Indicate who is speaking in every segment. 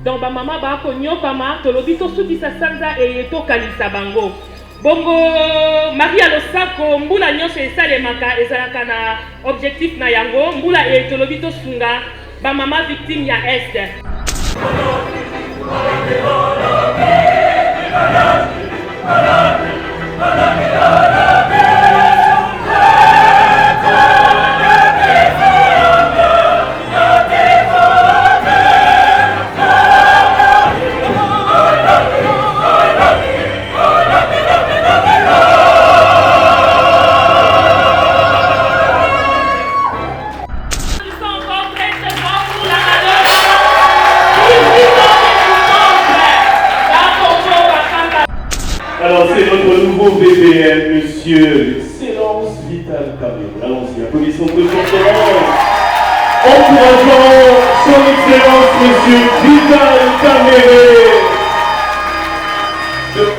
Speaker 1: Donc ba mama ba ko nyokama tolobi to suki sa sanza e to kalisa bango. Bongo Maria Losako mbula nyosho esalemaka ezalaka na objectif na yango mbula e tolobi to sunga ba mama victime ya est.
Speaker 2: Alors c'est notre nouveau BBM, Monsieur Excellence Vital Kamerhe. Allons-y, applaudissons très fortement. Encourageons son Excellence Monsieur Vital Kamerhe.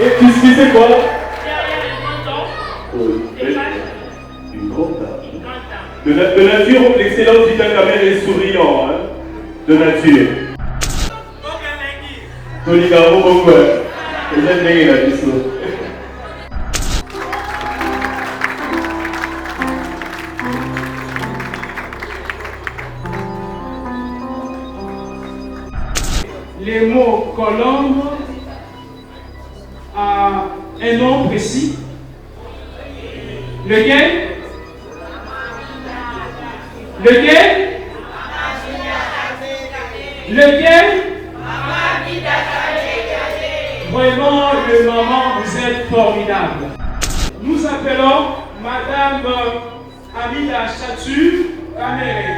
Speaker 2: Et tu sais c'est quoi? Oui, une grande dame. De nature, l'Excellence Vital Kamerhe est souriant, hein? De nature. Toligaro Bongo.
Speaker 3: Les mots colombe a un nom précis. Lequel? Lequel? Lequel? Vraiment, le maman, vous êtes formidable. Nous appelons Madame Amida Chatu Kamerhe.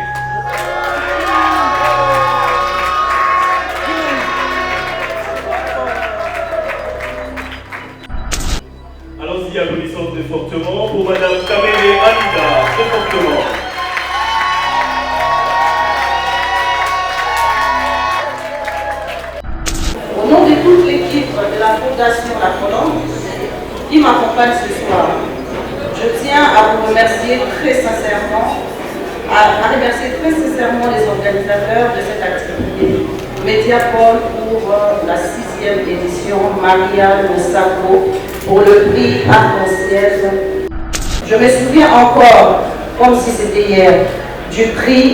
Speaker 2: Allons-y, applaudissons très fortement pour Madame Kamerhe Amida, très fortement.
Speaker 4: Au nom de toute l'équipe de la Fondation La Colombe qui m'accompagne ce soir, je tiens à vous remercier très sincèrement, les organisateurs de cette activité, Mediapol pour la 6e édition, Maria Losako pour le prix Arc-en-Ciel. Je me souviens encore, comme si c'était hier, du prix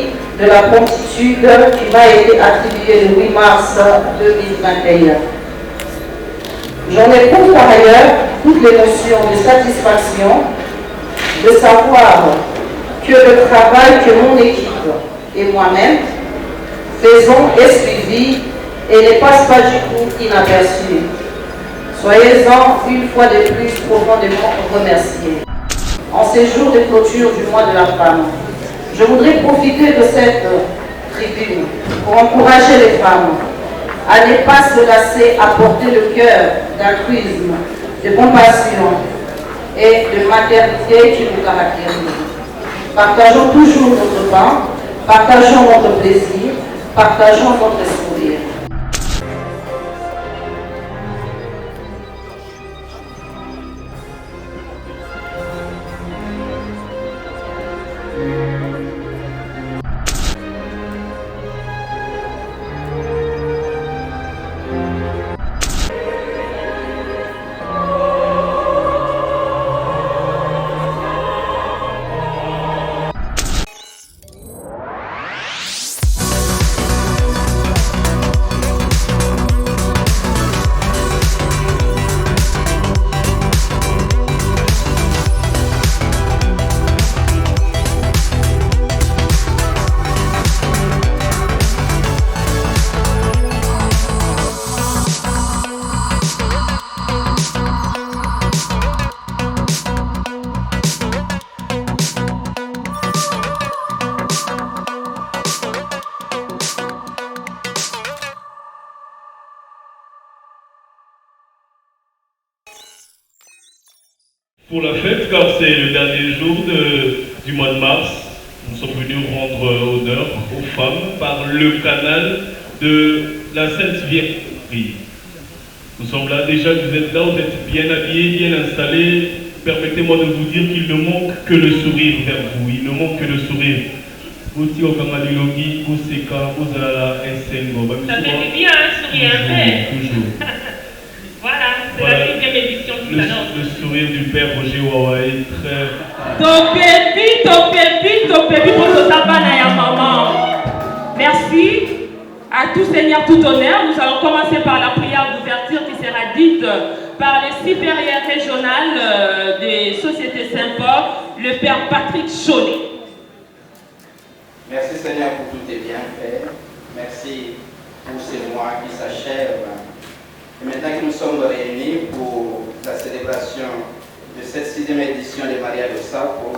Speaker 4: de la promptitude qui m'a été attribué le 8 mars 2021. J'en éprouve par ailleurs toute l'émotion de satisfaction de savoir que le travail que mon équipe et moi-même faisons est suivi et ne passe pas du tout inaperçu. Soyez-en une fois de plus profondément remerciés. En ces jours de clôture du mois de la femme, je voudrais profiter de cette tribune pour encourager les femmes à ne pas se lasser à porter le cœur d'altruisme, de compassion et de maternité qui nous caractérise. Partageons toujours notre pain, partageons notre plaisir, partageons notre sourire.
Speaker 2: Pour la fête, car c'est le dernier jour du mois de mars, nous sommes venus rendre honneur aux femmes par le canal de la Sainte Vierge. Nous sommes là, déjà vous êtes là, vous êtes bien habillés, bien installés. Permettez-moi de vous dire qu'il ne manque que le sourire vers vous, il ne manque que le sourire. Aussi au Kamadilogi, au Seka, au Zala, Esengo.
Speaker 1: Ça fait du bien, sourire un peu.
Speaker 2: Toujours.
Speaker 1: Voilà, c'est la 6e édition qui s'annonce.
Speaker 2: Le sourire du père Roger Wawa est très...
Speaker 1: Topepi, pour ce tabac à maman. Merci. À tout Seigneur, tout honneur. Nous allons commencer par la prière d'ouverture qui sera dite par le supérieur régional des sociétés Saint-Paul, le père Patrick Chaulet.
Speaker 5: Merci Seigneur pour tous tes bienfaits. Merci pour ces mois qui s'achèvent. Et maintenant que nous sommes réunis pour la célébration de cette 6e édition des Maria de Sapo,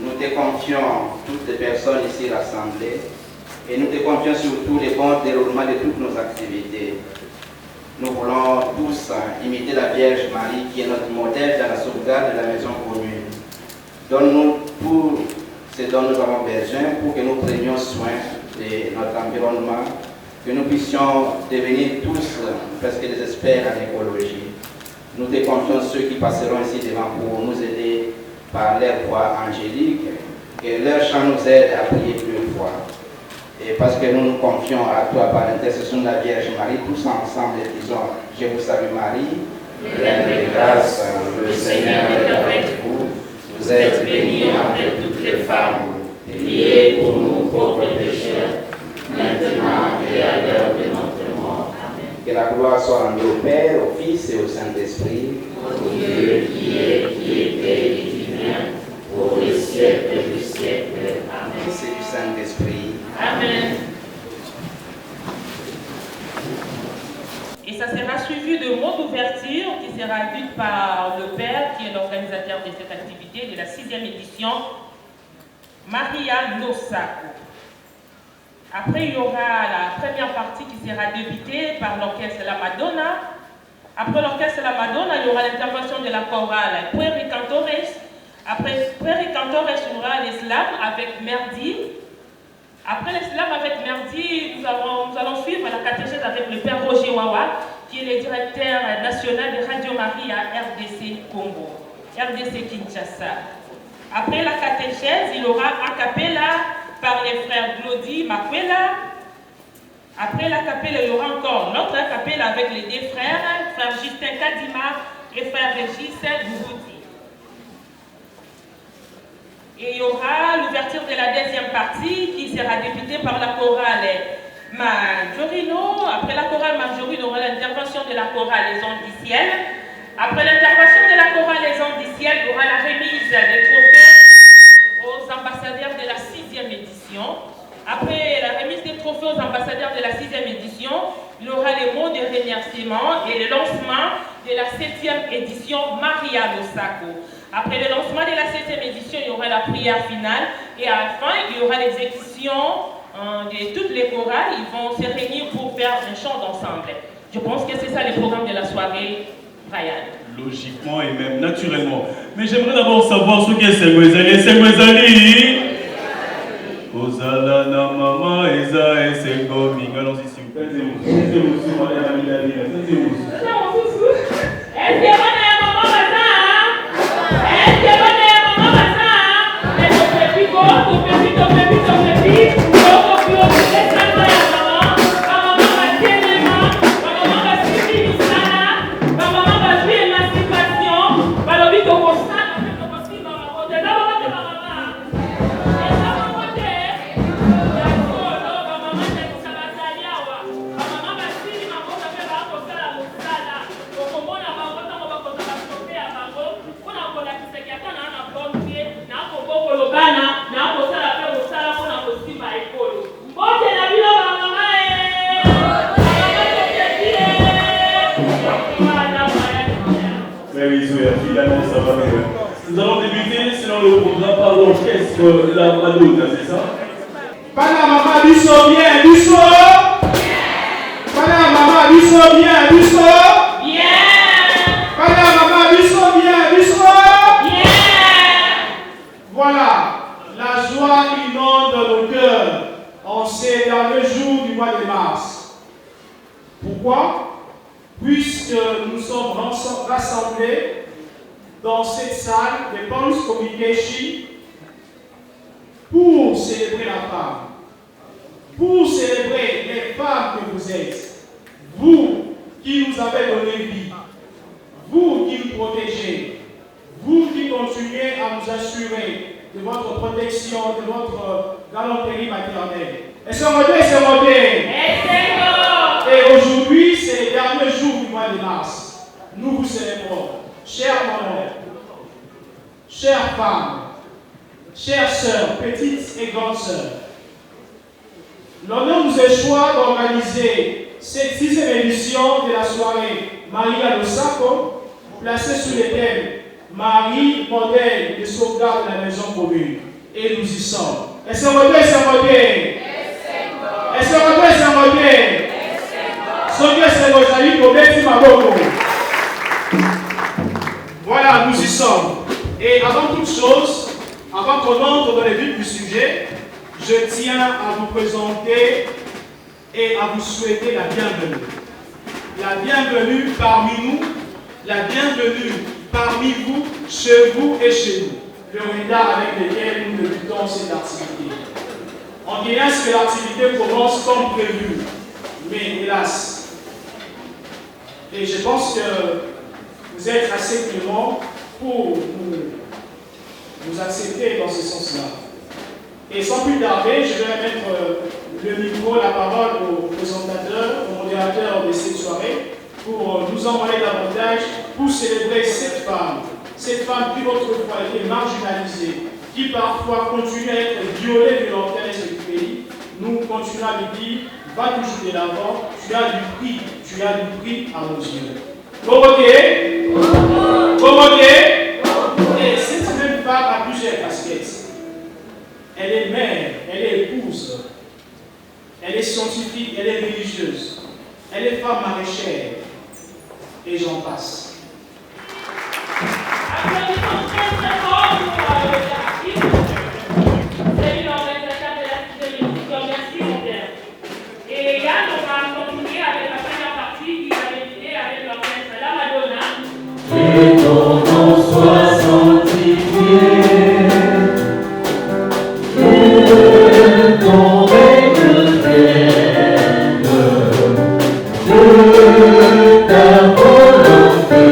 Speaker 5: nous te confions toutes les personnes ici rassemblées et nous te confions surtout les bons déroulements de toutes nos activités. Nous voulons tous imiter la Vierge Marie qui est notre modèle dans la sauvegarde de la maison commune. Donne-nous tout ce dont nous avons besoin pour que nous prenions soin de notre environnement, que nous puissions devenir tous presque des experts en écologie. Nous te confions ceux qui passeront ici devant pour nous aider par leur voix angélique, que leur chant nous aide à prier plus fort. Et parce que nous nous confions à toi par l'intercession de la Vierge Marie, tous ensemble disons, je vous salue Marie, pleine de grâce, le Seigneur est avec vous. Vous êtes bénie entre toutes les femmes, et priez pour nous pauvres pécheurs, maintenant et à l'heure de notre mort. Amen. Que la gloire soit rendue au Père, au Fils et au Saint-Esprit, au Dieu qui était et qui vient, pour les siècles du siècle. Amen. C'est du Saint-Esprit.
Speaker 1: Amen. Et ça sera suivi de mots d'ouverture qui sera dite par le Père, qui est l'organisateur de cette activité de la 6e édition, Maria Losako. Après, il y aura la première partie qui sera débutée par l'orchestre La Madonna. Après l'orchestre La Madonna, il y aura l'intervention de la chorale Pueri Cantores. Après Pueri Cantores, il y aura l'islam avec Merdi. Après l'islam avec Merdi, nous allons suivre la catéchèse avec le père Roger Wawa, qui est le directeur national de Radio Marie à RDC Congo, RDC Kinshasa. Après la catéchèse, il y aura a cappella par les frères Glody Makwela. Après la cappella, il y aura encore notre a cappella avec les deux frères, frère Justin Kadima et frère Régis Boubouti. Et il y aura l'ouverture de la deuxième partie qui sera débutée par la chorale Majorino. Après la chorale Majorino, il y aura l'intervention de la chorale Les Ondes du Ciel. Après l'intervention de la chorale Les Ondes du Ciel, il y aura la remise des trophées aux ambassadeurs de la 6e édition. Après la remise des trophées aux ambassadeurs de la 6e édition, il y aura les mots de remerciement et le lancement de la 7e édition Maria Losako. Après le lancement de la 7e édition, il y aura la prière finale et à la fin, il y aura l'exécution de toutes les chorales. Ils vont se réunir pour faire un chant d'ensemble. Je pense que c'est ça le programme de la soirée, Brian.
Speaker 6: Logiquement et même naturellement. Mais j'aimerais d'abord savoir ce qu'est Sengwezali. Sengwezali Ozala na mama eza esengo minga. Allons-y s'il vous plaît. Nous allons débuter selon le programme par l'orchestre La Madonna, c'est ça?
Speaker 3: Panama Bisso bien, Bisso. Panama Bisso bien, Bisso.
Speaker 1: Bien.
Speaker 3: Panama Bisso bien, Bisso.
Speaker 1: Bien.
Speaker 3: Voilà, la joie inonde nos cœurs en ces derniers jours du mois de mars. Pourquoi? Puisque nous sommes rassemblés dans cette salle de Pons Communication pour ce célébrer la femme, pour célébrer les femmes que vous êtes, vous qui nous avez donné vie, vous qui nous protégez, vous qui continuez à nous assurer de votre protection, de votre galanterie maternelle. Est-ce qu'on va dire, et aujourd'hui, c'est le dernier jour du mois de mars. Nous vous célébrons, chères mamans, chères femmes, chères sœurs, petites et grandes sœurs. L'honneur nous échoit d'organiser cette 6e édition de la soirée Maria Losako, placée sous le thème Marie, modèle de sauvegarde de la maison commune. Et nous y sommes. Est-ce qu'on va dire, est-ce qu'on va dire? Est-ce qu'on va dire, est-ce qu'on va dire? Voilà, nous y sommes. Et avant toute chose, avant qu'on entre dans les vifs du sujet, je tiens à vous présenter et à vous souhaiter la bienvenue. La bienvenue parmi nous, la bienvenue parmi vous, chez vous et chez nous. Le retard avec lequel nous débutons cette activité. On dirait que l'activité commence comme prévu, mais hélas. Et je pense que vous êtes assez clément pour nous accepter dans ce sens-là. Et sans plus tarder, je vais mettre le micro, la parole au présentateur, au modérateur de cette soirée, pour nous envoyer davantage, pour célébrer cette femme qui autrefois était marginalisée, qui parfois continue à être violée de l'organisme du pays. Nous continuons à lui dire, va toujours de l'avant, tu as du prix à nos yeux. Commoté? Et cette même femme a plusieurs casquettes. Elle est mère, elle est épouse, elle est scientifique, elle est religieuse, elle est femme maraîchère, et j'en passe.
Speaker 1: C'est une organisateur de la 6e édition. Merci mon père. Et Yann, on va continuer avec la première partie qui va débuter avec l'orchestre La Madonna.
Speaker 7: Que ton nom soit sanctifié. Que ton règne vienne, que ta volonté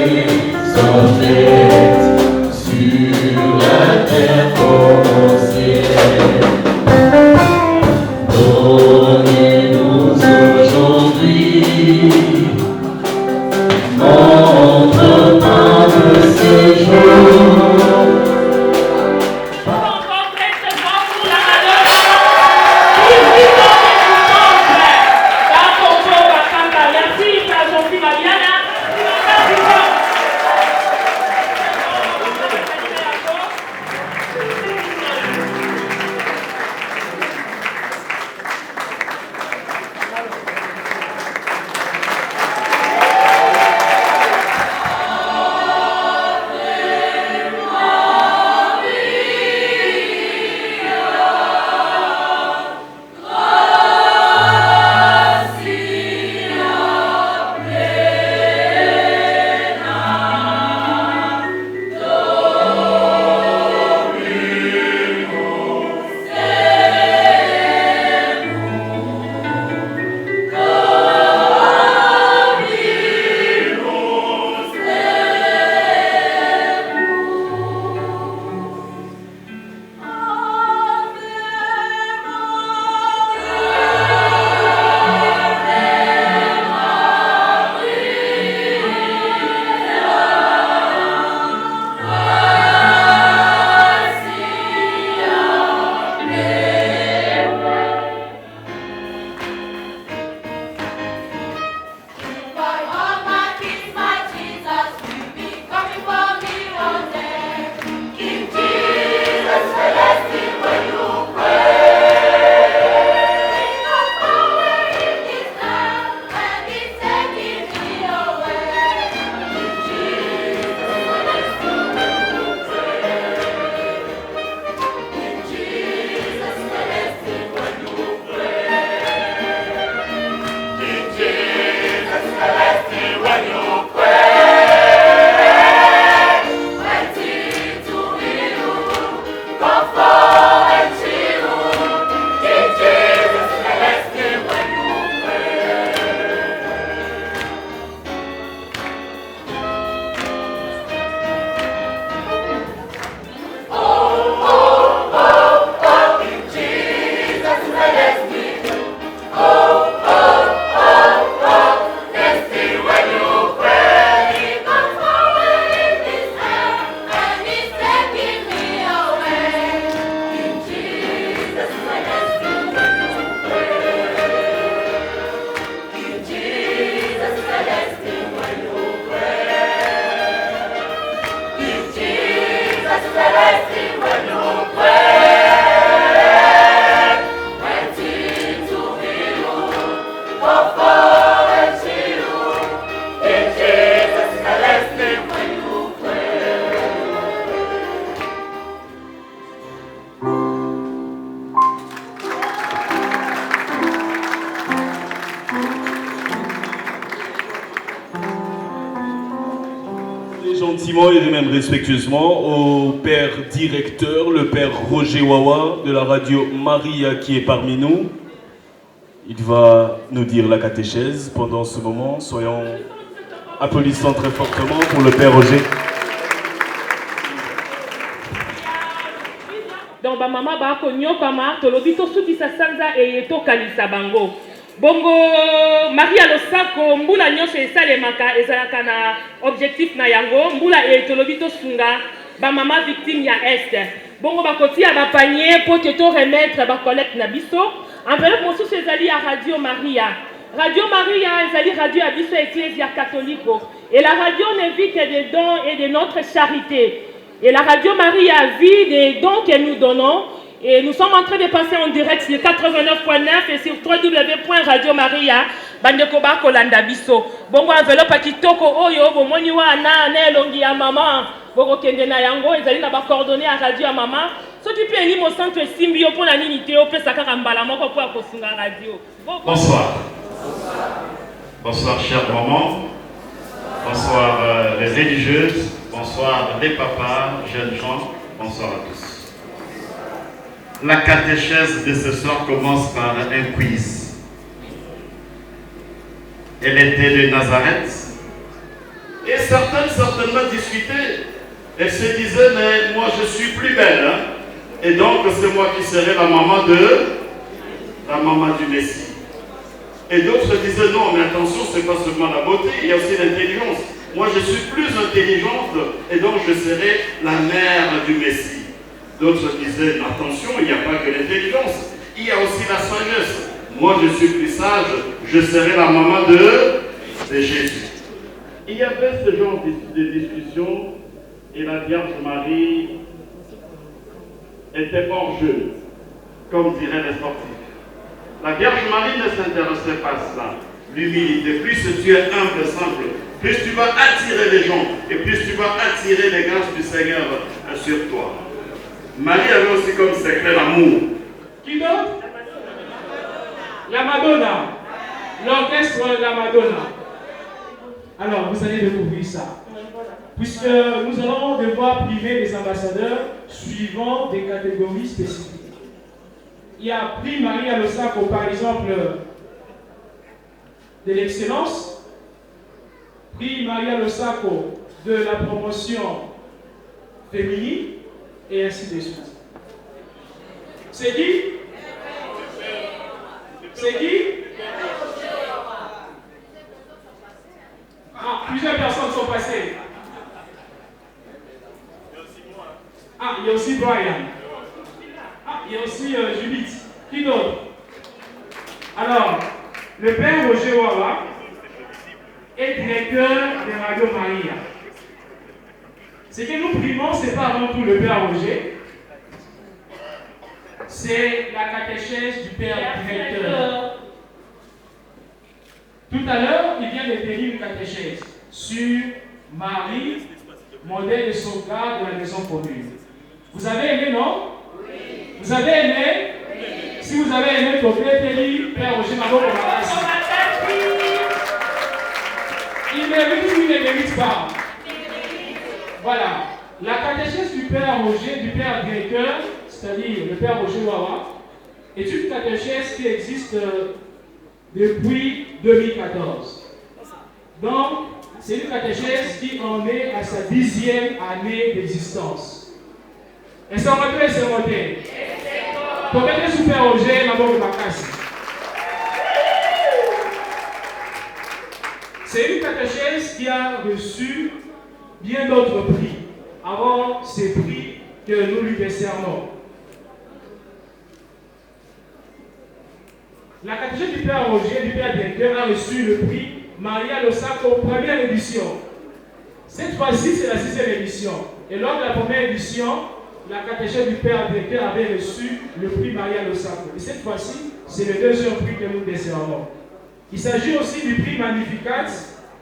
Speaker 6: très gentiment et même respectueusement au père directeur, le père Roger Wawa de la radio Maria qui est parmi nous. Il va nous dire la catéchèse pendant ce moment. Soyons applaudissants très fortement pour le père Roger.
Speaker 1: Donc ba mama ba ko nyokama tolobi to suki sa sanza e to kanisa bango. Bongo Maria Losako mbula nyonso esalemaka ezalaka na objectif na yango mbula e tolobi to sunga ba mama victime ya est. Bongo bakotia ba panier pour te remettre ba collecte na biso. Enveloppe mosusu ezali ya Radio Maria. Radio Maria ezali radio ya biso Ecclesia Catholico. Et la radio ne vit que des dons et de notre charité. Et la Radio Maria vit des dons que nous donnons. Et nous sommes en train de passer en direct sur 89.9 et sur www.radiomaria. Bandeko ba kolanda biso. Bongo enveloppe kitoko oyo bomoni wana na elongi ya mama. Bongo kende na yango ezali na ba coordonnées à radio ya mama. Soki pe ni mo centre simbio pour la nini te opesa kaka mbala moko pour akosunga radio.
Speaker 8: Bonsoir. Bonsoir chère maman. Bonsoir les religieuses. Bonsoir les papas, jeunes gens. Bonsoir à tous. La catéchèse de ce soir commence par un quiz. Elle était de Nazareth. Et certaines certainement discutaient. Elles se disaient, mais moi je suis plus belle. Hein? Et donc c'est moi qui serai la maman du Messie. Et d'autres disaient, non, mais attention, c'est pas seulement la beauté, il y a aussi l'intelligence. Moi je suis plus intelligente et donc je serai la mère du Messie. D'autres disaient, attention, il n'y a pas que l'intelligence, il y a aussi la sagesse. Moi, je suis plus sage, je serai la maman de Jésus. Il y avait ce genre de discussion et la Vierge Marie était hors jeu, comme diraient les sportifs. La Vierge Marie ne s'intéressait pas à cela. L'humilité, plus tu es humble, simple, plus tu vas attirer les gens et plus tu vas attirer les grâces du Seigneur sur toi. Marie avait aussi comme secret l'amour.
Speaker 3: Qui d'autre? La Madonna. L'orchestre de la Madonna. Alors, vous allez découvrir ça. Puisque nous allons devoir primer les ambassadeurs suivant des catégories spécifiques. Il y a prix Maria Losako, par exemple, de l'excellence. Prix Maria Losako de la promotion féminine. Et ainsi de suite. C'est qui? C'est qui? Ah, plusieurs personnes sont passées. Ah, il y a aussi Brian. Ah, il y a aussi Judith. Qui d'autre? Alors, le père Roger Wawa est directeur de Radio Maria. Ce que nous primons, ce n'est pas avant tout le père Roger, c'est la catéchèse du père directeur. Tout à l'heure, il vient de tenir une catéchèse sur Marie, modèle de sauvegarde de la maison commune. Vous avez aimé, non? Oui. Vous avez aimé? Oui. Si vous avez aimé, vous pouvez tenir père Roger Mabo pour la classe. Il mérite ou il ne mérite pas? Voilà, la catéchèse du père Roger, du père directeur, c'est-à-dire le père Roger Wawa, est une catéchèse qui existe depuis 2014. Donc, c'est une catéchèse qui en est à sa 10e année d'existence. Est-ce qu'on peut se monter? Pour mettre sous père Roger, ma bonne vacances. C'est une catéchèse qui a reçu bien d'autres prix avant ces prix que nous lui décernons. La catéchèse du père Roger, du père directeur, a reçu le prix Maria Losako, première édition. Cette fois-ci, c'est la 6e édition. Et lors de la première édition, la catéchèse du père directeur avait reçu le prix Maria Losako. Et cette fois-ci, c'est le 2e prix que nous décernons. Il s'agit aussi du prix Magnificat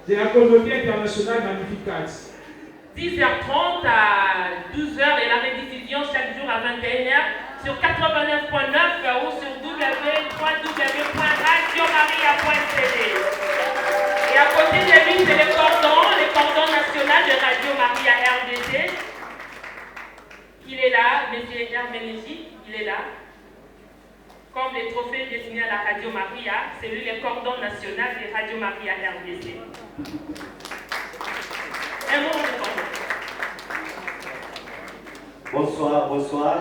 Speaker 3: de la communauté internationale Magnificat.
Speaker 1: 10h30 à 12h et la rediffusion chaque jour à 21h sur 89.9 ou sur www.radiomaria.cd. Et à côté de lui, c'est les cordons nationaux. national de Radio Maria RDC. Il est là, M. Herménégie, il est là. Comme les trophées destinés à la Radio Maria, c'est lui le cordon national de Radio Maria RDC. Un mot pour
Speaker 9: Bonsoir, bonsoir.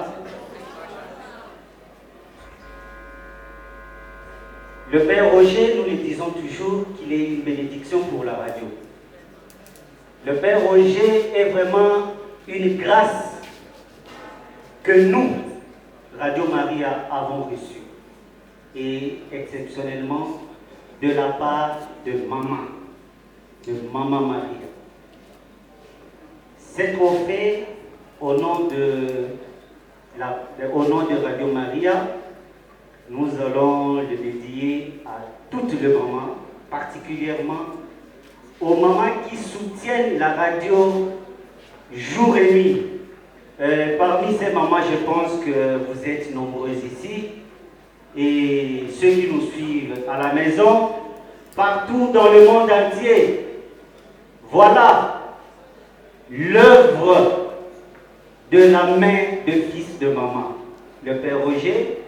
Speaker 9: Le Père Roger, nous lui disons toujours qu'il est une bénédiction pour la radio. Le Père Roger est vraiment une grâce que nous, Radio Maria, avons reçue. Et exceptionnellement de la part de Maman Maria. Ces trophées, au nom de Radio Maria, nous allons le dédier à toutes les mamans, particulièrement aux mamans qui soutiennent la radio jour et nuit. Parmi ces mamans, je pense que vous êtes nombreuses ici. Et ceux qui nous suivent à la maison, partout dans le monde entier. Voilà l'œuvre de la main de fils de maman, le Père Roger,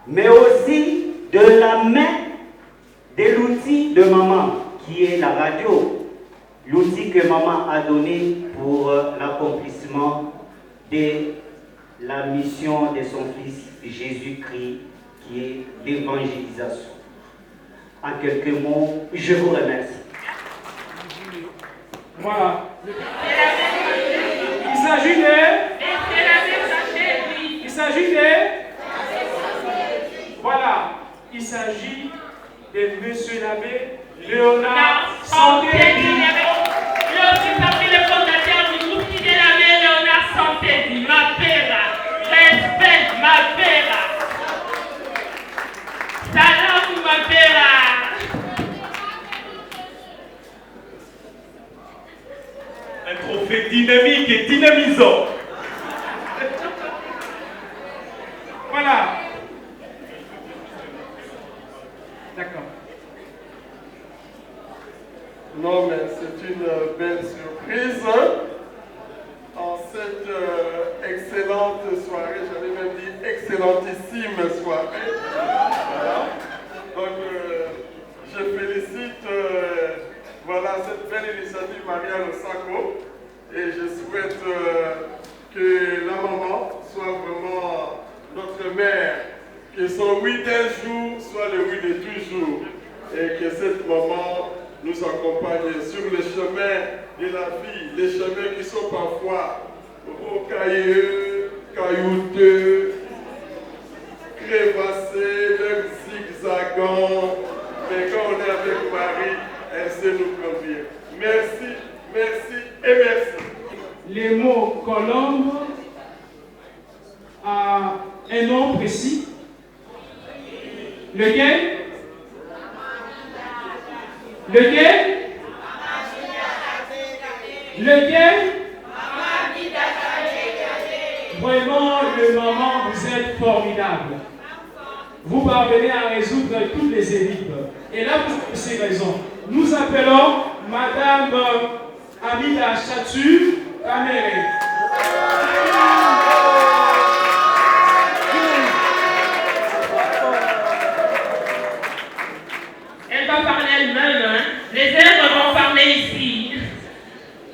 Speaker 9: mais aussi de la main de l'outil de maman, qui est la radio, l'outil que maman a donné pour l'accomplissement de la mission de son fils Jésus-Christ, qui est l'évangélisation. En quelques mots, je vous remercie.
Speaker 3: Voilà. Il s'agit de... Voilà. Il s'agit de Monsieur l'abbé Léonard Santédi.
Speaker 1: Il a aussi parmi les fondateurs du groupe qui est l'abbé Léonard Santédi. Ma père, respect, ma père. Salam, ma père.
Speaker 6: Un trophée dynamique et dynamisant.
Speaker 3: Voilà. D'accord.
Speaker 10: Non, mais c'est une belle surprise. En cette excellente soirée, j'allais même dire excellentissime soirée. Voilà. Donc, je félicite voilà, cette belle initiative Maria Losako et je souhaite que la maman soit vraiment notre mère, que son oui d'un jour soit le oui de toujours et que cette maman nous accompagne sur le chemin de la vie, les chemins qui sont parfois rocailleux, caillouteux, crévassés, même zigzagants, mais quand on est avec Marie, elle sait nous conduire. Merci, merci et merci.
Speaker 3: Les mots colombe a un nom précis. Lequel? Lequel? Lequel? Vraiment, le maman, vous êtes formidable. Vous parvenez à résoudre toutes les énigmes. Et là, vous avez ces raisons. Nous appelons Madame Amida Chatu Kamere.
Speaker 1: Elle va parler elle-même, hein. Les êtres vont parler ici.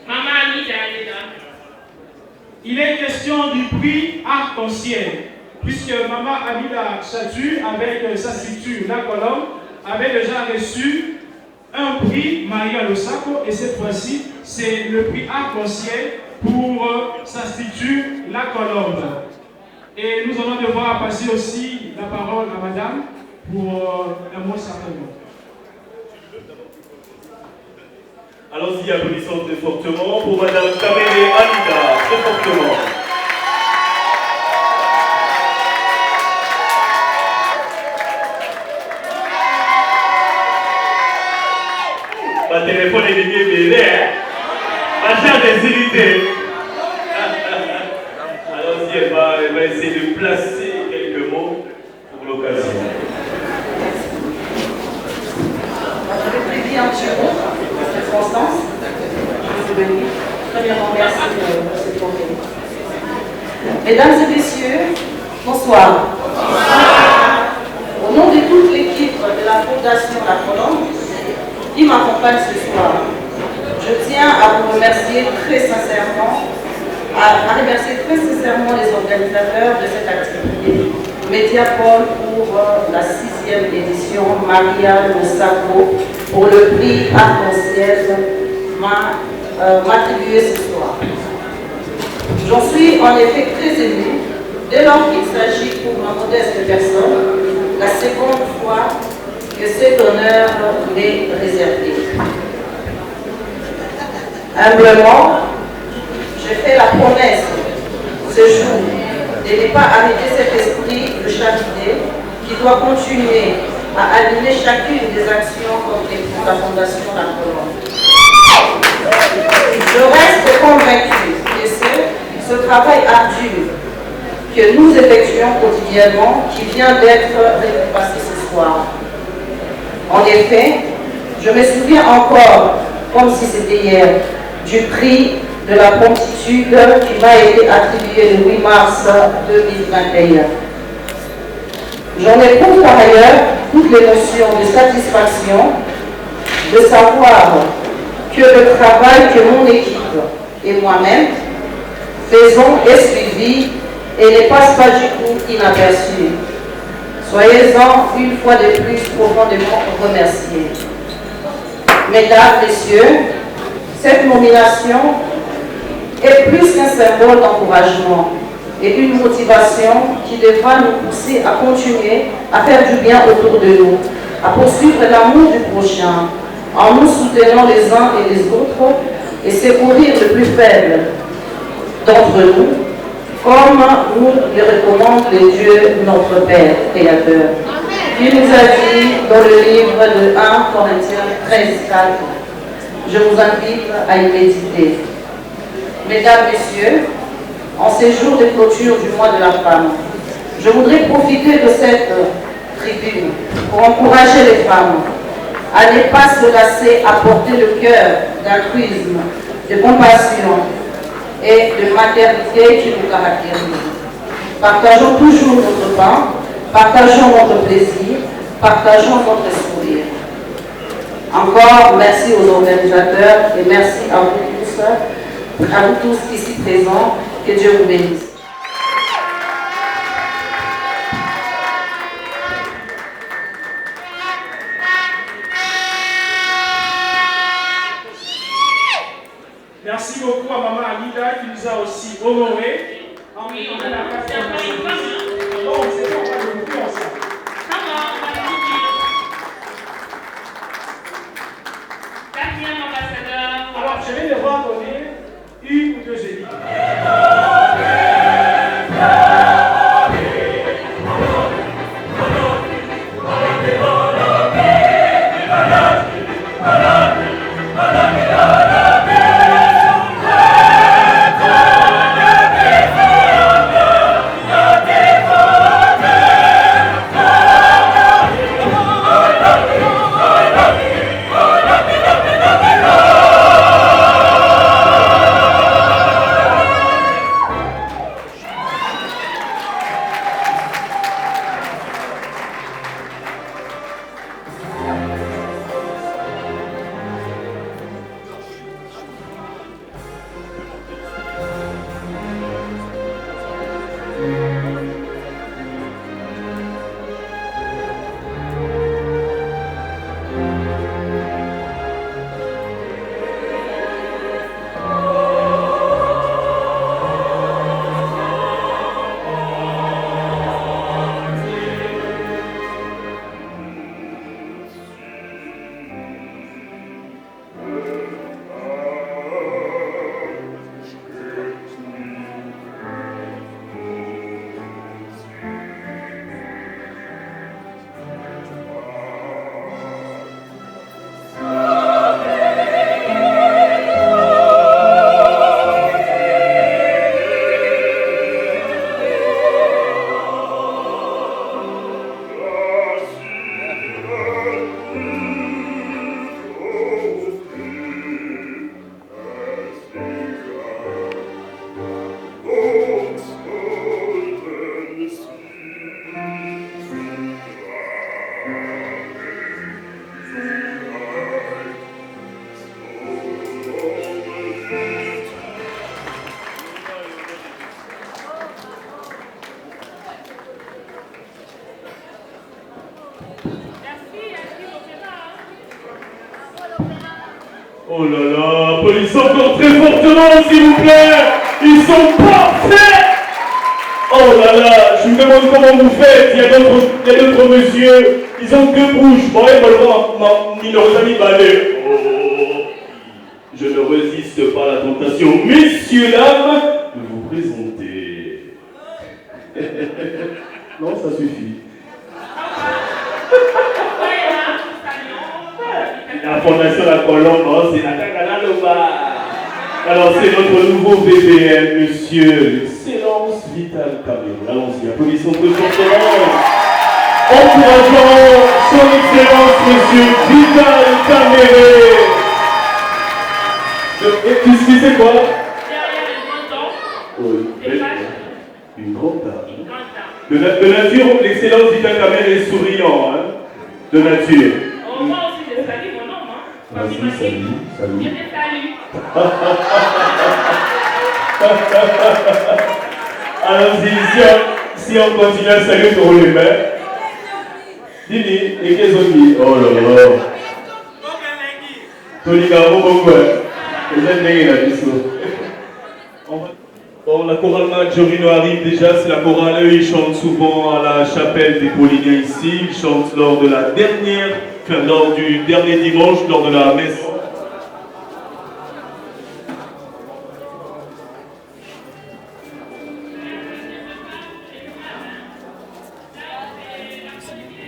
Speaker 1: Maman Amida, elle est là.
Speaker 3: Il est question du prix arc-en-ciel, puisque Maman Amida Chatu, avec sa structure La Colombe, avait déjà reçu un prix Maria Losako, et cette fois-ci, c'est le prix arc-en-ciel pour sa structure La Colombe. Et nous allons devoir passer aussi la parole à Madame pour un mot certainement.
Speaker 6: Allons-y, applaudissons très fortement pour Madame Kamere Amida, très fortement. Ma téléphone est venu bébé, hein? Ma chère désilité. Allons-y, elle va essayer de placer quelques mots pour l'occasion.
Speaker 4: Je vais prier un petit peu, Constance, je vais venir. premièrement, merci pour cette journée. Mesdames et messieurs, bonsoir. Au nom de toute l'équipe de la Fondation La Colombe qui m'accompagne ce soir, je tiens à vous remercier très sincèrement, les organisateurs de cette activité, Mediapol pour la 6e édition, Maria Losako pour le prix Arc-en-Ciel m'attribué ce soir. J'en suis en effet très émue dès lors qu'il s'agit pour ma modeste personne la seconde fois que cet honneur m'est réservé. Humblement, je fais la promesse ce jour de ne pas arrêter cet esprit de charité qui doit continuer à aligner chacune des actions qu'entreprend la Fondation La Colombe. Je reste convaincu que c'est ce travail ardu que nous effectuons quotidiennement qui vient d'être récompensé ce soir. En effet, je me souviens encore, comme si c'était hier, du prix de la promptitude qui m'a été attribué le 8 mars 2021. J'en éprouve par ailleurs toute l'émotion de satisfaction de savoir que le travail que mon équipe et moi-même faisons est suivi et ne passe pas du tout inaperçu. Soyez-en une fois de plus profondément remerciés. Mesdames, Messieurs, cette nomination est plus qu'un symbole d'encouragement et une motivation qui devra nous pousser à continuer à faire du bien autour de nous, à poursuivre l'amour du prochain, en nous soutenant les uns et les autres et secourir le plus faible d'entre nous, comme nous le recommande le Dieu, notre Père Créateur, qui nous a dit dans le livre de 1 Corinthiens 13:4. Je vous invite à y méditer. Mesdames, Messieurs, en ces jours de clôture du mois de la femme, je voudrais profiter de cette tribune pour encourager les femmes à ne pas se lasser à porter le cœur d'altruisme, de compassion et de maternité qui nous caractérise. Partageons toujours notre pain, partageons notre plaisir, partageons notre sourire. Encore merci aux organisateurs et merci à vous tous ici présents. Que Dieu vous bénisse.
Speaker 3: Merci beaucoup à Maman Anida qui nous a aussi honorés.
Speaker 1: Oui,
Speaker 3: on a la place de bon, c'est bon, on va le beaucoup ensemble.
Speaker 1: Quatrième ambassadeur.
Speaker 3: Alors, je vais devoir donner une ou deux élites.
Speaker 6: Oh là là, applaudissez encore très fortement s'il vous plaît. Ils sont parfaits. Oh là là, je me demande comment vous faites. Il y a d'autres messieurs, ils ont deux bouches. Bon, et voilà, ni leurs amis balais. Oh, je ne résiste pas à la tentation. Messieurs, dames, de vous présenter. Non, ça suffit. La fondation La Colombe, c'est la Cagana Loba. Alors, c'est notre nouveau BBM, monsieur Excellence Vital Cameron. Allons-y, applaudissons très fortement. Encourageons son Excellence, monsieur Vital Cameron. Tu sais c'est quoi?
Speaker 1: Derrière les grands temps,
Speaker 6: Oui, une grande dame. De nature, l'excellence Vital Cameron est souriant, hein? De nature.
Speaker 1: Oh, moi aussi, je salue mon nom, hein?
Speaker 6: Vas-y, salut.
Speaker 1: Je te salue.
Speaker 6: Allons-y, si on continue à saluer pour les mains. Dini, et qu'est-ce qu'on dit? Oh là là. Tolika, bon, la chorale Maggiorino arrive déjà, c'est la chorale, eux ils chantent souvent à la chapelle des Pauliniens ici, ils chantent lors du dernier dimanche, lors de la messe